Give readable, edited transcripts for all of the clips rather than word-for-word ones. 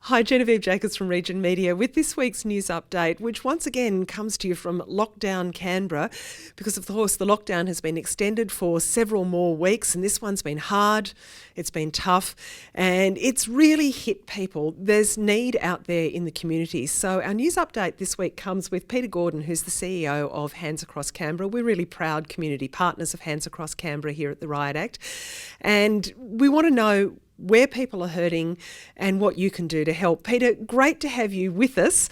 Hi, Genevieve Jacobs from Region Media with this week's news update, which once again comes to you from lockdown Canberra, because of course the lockdown has been extended for several more weeks and this one's been hard, it's been tough and it's really hit people. There's need out there in the community. So our news update this week comes with Peter Gordon, who's the CEO of Hands Across Canberra. We're really proud community partners of Hands Across Canberra here at the Riot Act, and we want to know where people are hurting and what you can do to help. Peter, great to have you with us.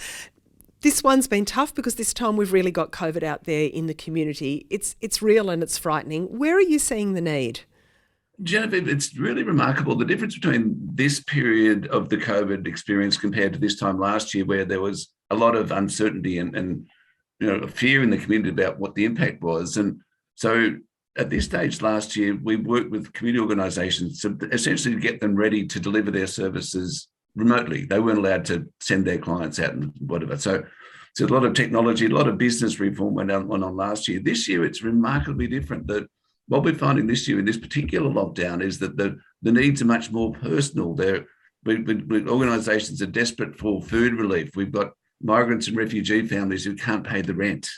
This one's been tough because this time we've really got COVID out there in the community. It's real and it's frightening. Where are you seeing the need? Genevieve, it's really remarkable the difference between this period of the COVID experience compared to this time last year, where there was a lot of uncertainty and fear in the community about what the impact was. And so at this stage last year, we worked with community organisations to essentially get them ready to deliver their services remotely. They weren't allowed to send their clients out and whatever. So a lot of technology, a lot of business reform went on last year. This year, it's remarkably different. That what we're finding this year in this particular lockdown is that the needs are much more personal. Organisations are desperate for food relief. We've got migrants and refugee families who can't pay the rent.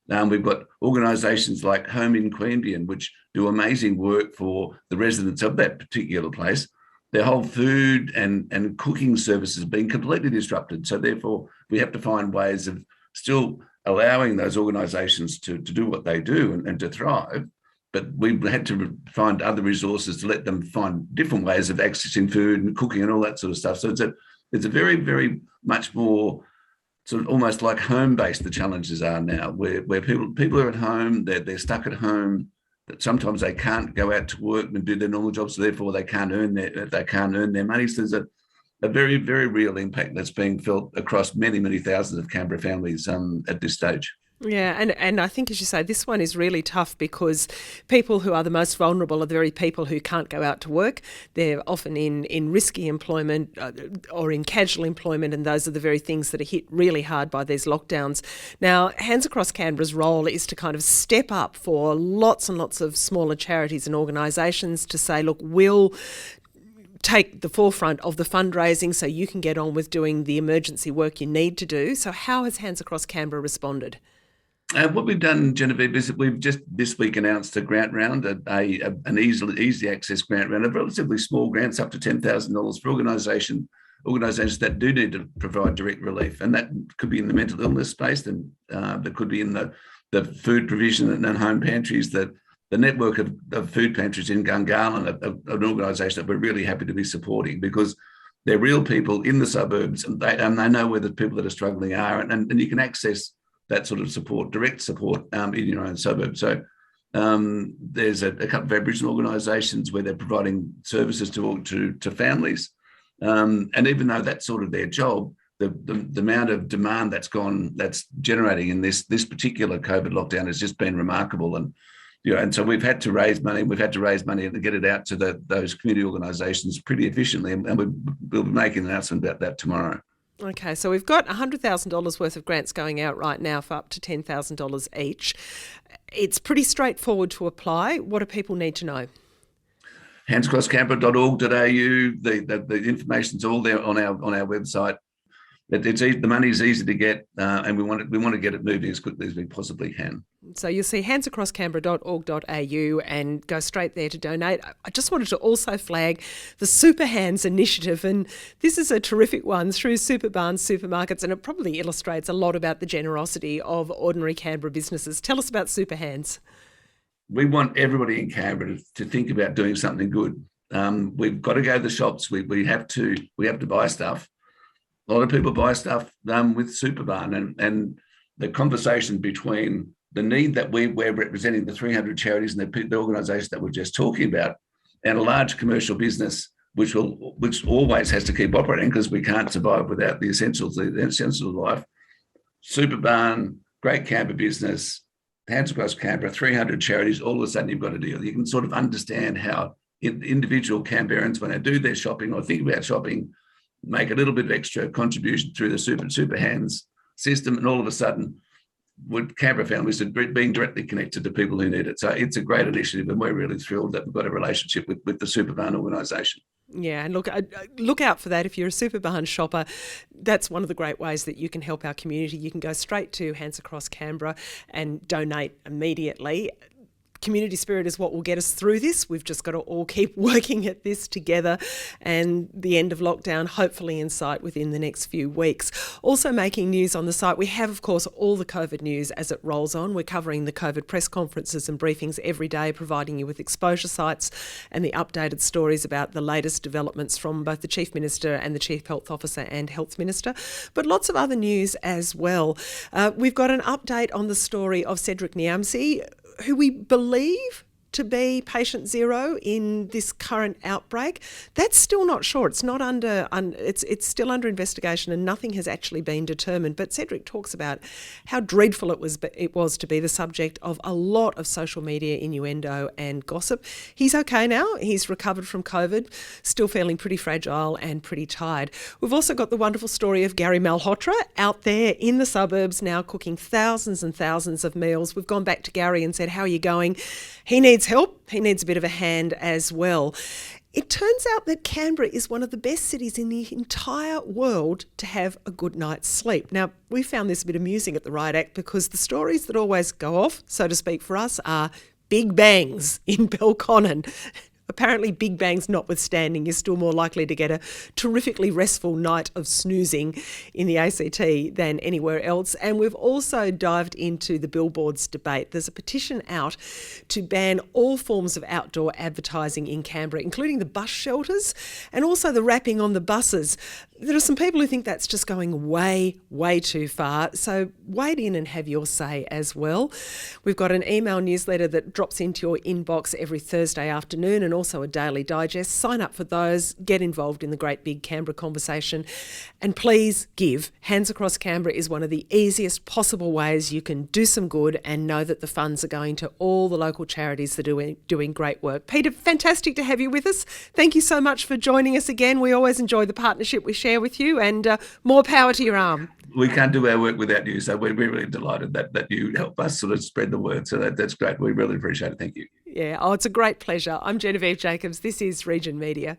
We've got organisations like Home in Queanbeyan, which do amazing work for the residents of that particular place. Their whole food and cooking services have been completely disrupted. So therefore, we have to find ways of still allowing those organisations to do what they do and to thrive. But we've had to find other resources to let them find different ways of accessing food and cooking and all that sort of stuff. So it's a very, very much more sort of almost like home-based the challenges are now, where people are at home, they're stuck at home, that sometimes they can't go out to work and do their normal jobs, so therefore they can't earn their money. So there's a very, very real impact that's being felt across many, many thousands of Canberra families at this stage. Yeah, and I think, as you say, this one is really tough because people who are the most vulnerable are the very people who can't go out to work. They're often in risky employment or in casual employment, and those are the very things that are hit really hard by these lockdowns. Now, Hands Across Canberra's role is to kind of step up for lots and lots of smaller charities and organisations to say, look, we'll take the forefront of the fundraising so you can get on with doing the emergency work you need to do. So how has Hands Across Canberra responded? What we've done, Genevieve, is that we've just this week announced a grant round, an easy access grant round of relatively small grants up to $10,000 for organisations that do need to provide direct relief. And that could be in the mental illness space, and that could be in the food provision and home pantries. The network of food pantries in Gungahlin, an organisation that we're really happy to be supporting, because they're real people in the suburbs and they know where the people that are struggling are, and you can access that sort of support, direct support in your own suburb. So there's a couple of Aboriginal organisations where they're providing services to families. And even though that's sort of their job, the amount of demand that's generating in this particular COVID lockdown has just been remarkable. And so we've had to raise money. We've had to raise money to get it out to those community organisations pretty efficiently. And we'll be making an announcement about that tomorrow. Okay, so we've got $100,000 worth of grants going out right now for up to $10,000 each. It's pretty straightforward to apply. What do people need to know? handscrosscanberra.org.au. The information's all there on our website. The money's easy to get, and we want to get it moving as quickly as we possibly can. So you'll see handsacrosscanberra.org.au and go straight there to donate. I just wanted to also flag the Super Hands initiative, and this is a terrific one through super barns, supermarkets, and it probably illustrates a lot about the generosity of ordinary Canberra businesses. Tell us about Super Hands. We want everybody in Canberra to think about doing something good. We've got to go to the shops. We have to buy stuff. A lot of people buy stuff with Superbarn, and the conversation between the need that we're representing, the 300 charities and the organisations that we're just talking about, and a large commercial business which always has to keep operating because we can't survive without the essentials of life. Superbarn, great Canberra business, Hands Across Canberra, 300 charities. All of a sudden, you've got a deal. You can sort of understand how individual Canberrans, when they do their shopping or think about shopping, make a little bit of extra contribution through the Super Hands system, and all of a sudden, Canberra families are being directly connected to people who need it. So it's a great initiative, and we're really thrilled that we've got a relationship with the Superbarn organisation. Yeah, and look out for that. If you're a Superbarn shopper, that's one of the great ways that you can help our community. You can go straight to Hands Across Canberra and donate immediately. Community spirit is what will get us through this. We've just got to all keep working at this together, and the end of lockdown hopefully in sight within the next few weeks. Also making news on the site, we have, of course, all the COVID news as it rolls on. We're covering the COVID press conferences and briefings every day, providing you with exposure sites and the updated stories about the latest developments from both the Chief Minister and the Chief Health Officer and Health Minister, but lots of other news as well. We've got an update on the story of Cedric Niamsi, who we believe to be patient zero in this current outbreak. That's still not sure. It's not it's still under investigation, and nothing has actually been determined. But Cedric talks about how dreadful it was to be the subject of a lot of social media innuendo and gossip. He's okay now. He's recovered from COVID, still feeling pretty fragile and pretty tired. We've also got the wonderful story of Gary Malhotra out there in the suburbs now, cooking thousands and thousands of meals. We've gone back to Gary and said, how are you going? He needs help. He needs a bit of a hand as well. It turns out that Canberra is one of the best cities in the entire world to have a good night's sleep. Now, we found this a bit amusing at the Riot Act because the stories that always go off, so to speak, for us are big bangs in Belconnen. Apparently, big bangs notwithstanding, you're still more likely to get a terrifically restful night of snoozing in the ACT than anywhere else. And we've also dived into the billboards debate. There's a petition out to ban all forms of outdoor advertising in Canberra, including the bus shelters and also the wrapping on the buses. There are some people who think that's just going way, way too far. So wade in and have your say as well. We've got an email newsletter that drops into your inbox every Thursday afternoon, and also a daily digest. Sign up for those. Get involved in the great big Canberra conversation. And please give. Hands Across Canberra is one of the easiest possible ways you can do some good and know that the funds are going to all the local charities that are doing great work. Peter, fantastic to have you with us. Thank you so much for joining us again. We always enjoy the partnership we share with you, and more power to your arm. We can't do our work without you, so we're really delighted that you help us sort of spread the word. So that's great. We really appreciate it. Thank you. Yeah, it's a great pleasure. I'm Genevieve Jacobs. This is Region Media.